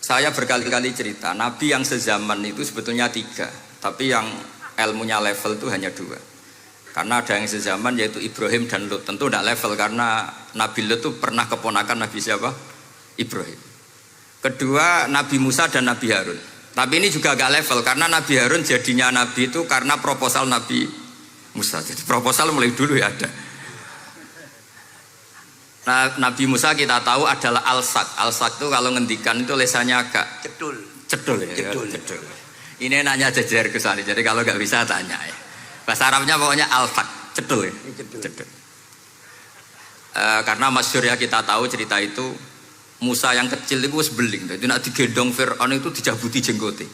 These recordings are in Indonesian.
Saya berkali-kali cerita, Nabi yang sezaman itu sebetulnya 3, tapi yang ilmunya level itu hanya 2. Karena ada yang sezaman yaitu Ibrahim dan Lut. Tentu tidak level karena Nabi Lut itu pernah keponakan Nabi siapa? Ibrahim. Kedua Nabi Musa dan Nabi Harun. Tapi ini juga agak level karena Nabi Harun jadinya Nabi itu karena proposal Nabi Musa. Jadi proposal mulai dulu ya ada. Nah, Nabi Musa kita tahu adalah al-sak. Al-sak itu kalau ngendikan itu lesannya agak Cedul. cedul ya. Cedul. Cedul. Ini nanya jejer ke sana. Jadi kalau nggak bisa tanya ya. Bahasa Arabnya pokoknya al-sak, cedul ya. Cedul. Karena masyhur ya kita tahu cerita itu Musa yang kecil itu sebeling. Jadi nak digendong Fir'aun itu dijabuti jenggote.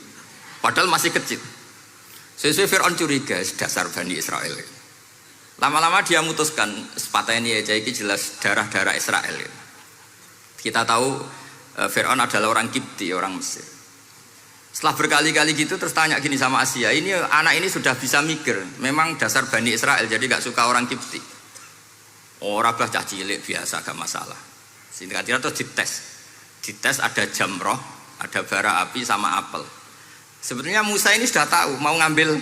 Padahal masih kecil. Sesuai Fir'aun curiga dasar Bani Israel. Lama-lama dia memutuskan sepatah ini aja ini jelas darah-darah Israel. Kita tahu Fir'aun adalah orang Kipti, orang Mesir. Setelah berkali-kali gitu terus tanya gini sama Asia, ini anak ini sudah bisa mikir, memang dasar Bani Israel jadi gak suka orang Kipti. Orang bah cah cilik biasa gak masalah. Sehingga terus dites ada jamroh, ada bara api sama apel. Sebetulnya Musa ini sudah tahu mau ngambil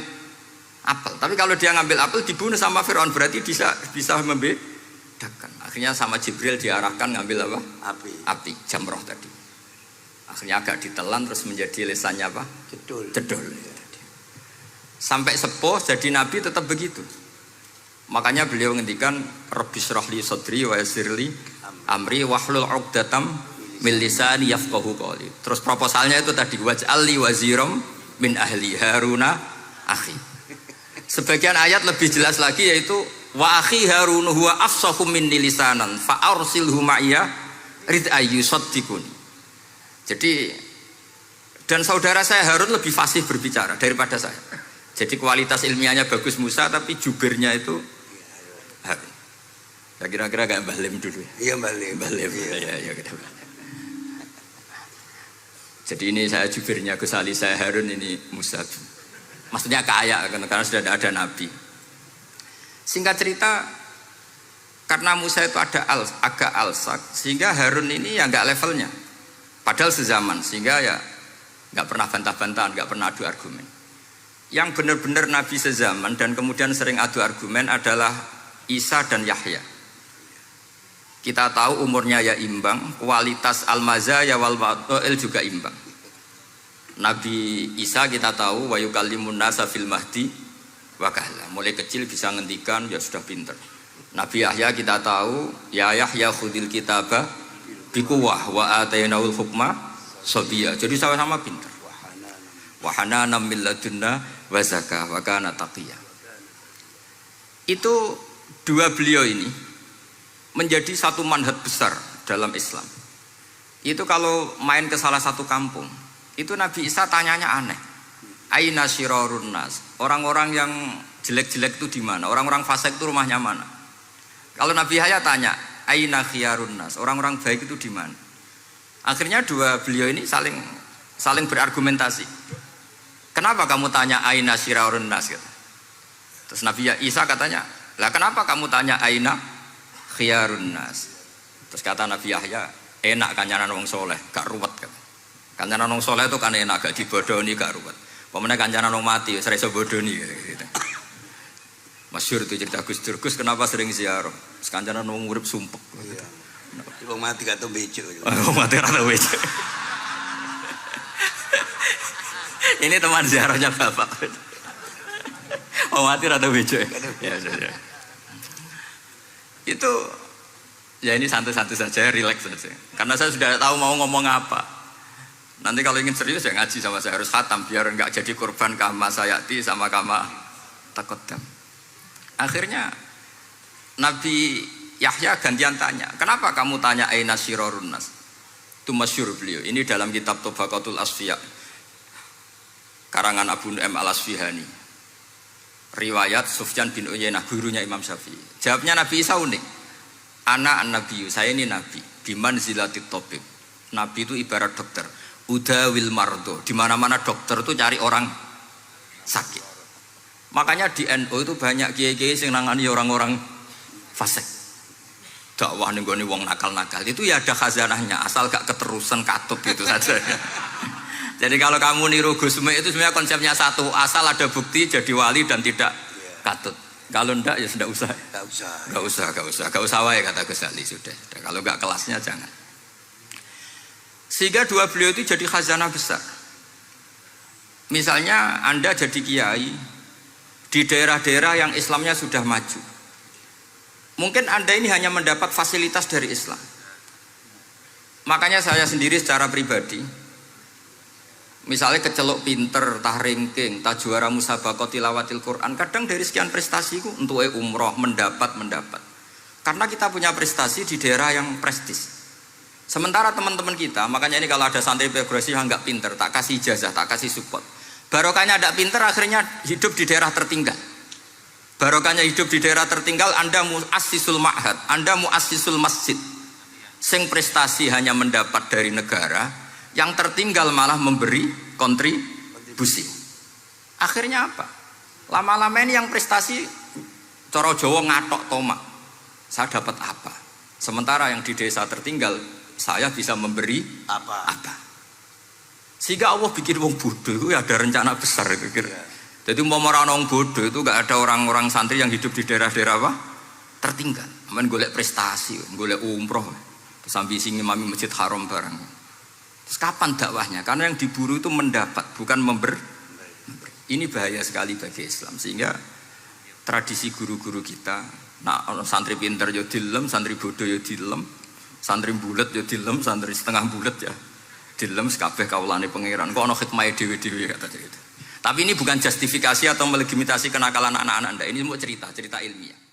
apel, tapi kalau dia ngambil apel dibunuh sama Fir'aun berarti bisa membedakan. Akhirnya sama Jibril diarahkan ngambil apa? Api jamroh tadi. Akhirnya agak ditelan terus menjadi lesannya apa? Cedul. Sampai sepuh jadi nabi tetap begitu. Makanya beliau ngendikan Rabbi shrah li sadri wa yassir li amri wahlul 'uqdatam min lisani yafqahu qawli. Terus proposalnya itu tadi waj'al li waziram min ahli Haruna akhi. Sebagian ayat lebih jelas lagi yaitu wa akhi Harun huwa afsahu minni lisanan fa arsilhu ma'iyya rid ayyusaddiquni. Jadi dan saudara saya Harun lebih fasih berbicara daripada saya. Jadi kualitas ilmiahnya bagus Musa tapi jubirnya itu Harun. Ya kira-kira kayak Mbah Lim dulu ya. Iya Mbah Lim. Ya kita. Jadi ini saya jubirnya Gus Ali, saya Harun, ini Musa. Maksudnya kaya karena sudah ada nabi. Singkat cerita karena Musa itu agak alsak sehingga Harun ini ya nggak levelnya. Padahal sezaman sehingga ya nggak pernah bantah-bantahan, nggak pernah adu argumen. Yang benar-benar nabi sezaman dan kemudian sering adu argumen adalah Isa dan Yahya. Kita tahu umurnya ya imbang, kualitas al-mazaya wal ma'il juga imbang. Nabi Isa kita tahu wa yukallimun nasa fil mahdi wa kahla. Mulai kecil bisa ngendikan ya sudah pinter. Nabi Yahya kita tahu ya Yahya khudil kitaba biquwah wa atainaul hukma sabiyya. Jadi sama-sama pinter. Wa hananan min ladunna wa zakah wa kana taqiyya. Itu dua beliau ini menjadi satu manhaj besar dalam Islam. Itu kalau main ke salah satu kampung, itu Nabi Isa tanyanya aneh. Aina syirarun nas? Orang-orang yang jelek-jelek itu di mana? Orang-orang fasik itu rumahnya mana? Kalau Nabi Yahya tanya, aina khiyarun nas? Orang-orang baik itu di mana? Akhirnya dua beliau ini saling berargumentasi. Kenapa kamu tanya aina syirarun nas? Terus Nabi Isa katanya, lah kenapa kamu tanya aina khiyarun nas? Terus kata Nabi Yahya, enak kancanan wong soleh, gak ruwet kan. Kancanan wong soleh itu kan enak, gak dibodoni, gak ruwet. Pemenang kancanan wong mati, sering bodoni gitu. Masyhur itu cerita Gus Dur, Gus kenapa sering ziarah? Kancanan wong urip sumpek. Iya. Wong mati gak tau bejo. Wong mati gak tau bejo. Ini teman ziarahnya Bapak. Wong mati gak tau bejo. Ya. Itu ya ini santai-santai saja, relax saja. Karena saya sudah tahu mau ngomong apa. Nanti kalau ingin serius ya ngaji sama saya, harus khatam biar enggak jadi korban kama sayati sama kama takodam. Akhirnya Nabi Yahya gantian tanya, kenapa kamu tanya aina syirarun nas? Itu masyhur beliau. Ini dalam kitab Tabaqatul Asfiya karangan Abu Nu'aim al-Asfihani. Riwayat Sufyan bin Uyainah, gurunya Imam Syafi'i. Jawabnya Nabi Isa unik. Ana an-nabiyyu, saya ini nabi. Biman zilatit tabib. Nabi itu ibarat dokter. Udawil mardo. Di mana-mana dokter itu cari orang sakit. Makanya di NU itu banyak kiai-kiai yang nangani orang-orang fasik. dakwah ning gone wong nakal-nakal itu ya ada khazanahnya, asal gak keterusan katut gitu saja. Jadi kalau kamu niru Gus Mek itu sebenarnya konsepnya satu, asal ada bukti jadi wali dan tidak katut. Kalau ndak ya sudah usah. Gak usah wae kata Gus Ali sudah. Kalau gak kelasnya jangan. Sehingga dua beliau itu jadi khazanah besar. Misalnya Anda jadi kiai di daerah-daerah yang Islamnya sudah maju. Mungkin Anda ini hanya mendapat fasilitas dari Islam. Makanya saya sendiri secara pribadi, misalnya kecelok pinter, tah ranking, tah juara musabaqah tilawatil Quran, kadang dari sekian prestasiku untuk umroh mendapat. Karena kita punya prestasi di daerah yang prestis. Sementara teman-teman kita, makanya ini kalau ada santri progresif yang nggak pinter, tak kasih ijazah, tak kasih support. Barokahnya tidak pinter, akhirnya hidup di daerah tertinggal. Barokahnya hidup di daerah tertinggal, Anda muassisul ma'had, Anda muassisul masjid. Sing prestasi hanya mendapat dari negara, yang tertinggal malah memberi kontribusi. Akhirnya apa? Lama-lama ini yang prestasi coro Jawa ngatok tomak. Saya dapat apa? Sementara yang di desa tertinggal, saya bisa memberi apa? Sehingga Allah bikin wong bodoh itu ada rencana besar itu kira. Jadi mau orang bodoh itu gak ada orang-orang santri yang hidup di daerah-daerah apa? Tertinggal. Aman golek prestasi, golek umroh, terus ambisi ngimami masjid haram barang. Terus kapan dakwahnya? Karena yang diburu itu mendapat, bukan memberi. Ini bahaya sekali bagi Islam. Sehingga tradisi guru-guru kita, nah santri pinter ya dilem, santri bodoh ya dilem, santri bulet ya dilem, santri setengah bulet ya dilem, sekabeh kaulane pangeran. Kok ana hikmahe dhewe-dhewe kata cerita. Tapi ini bukan justifikasi atau melegitimasi kenakalan anak-anak Anda. Ini mau cerita ilmiah.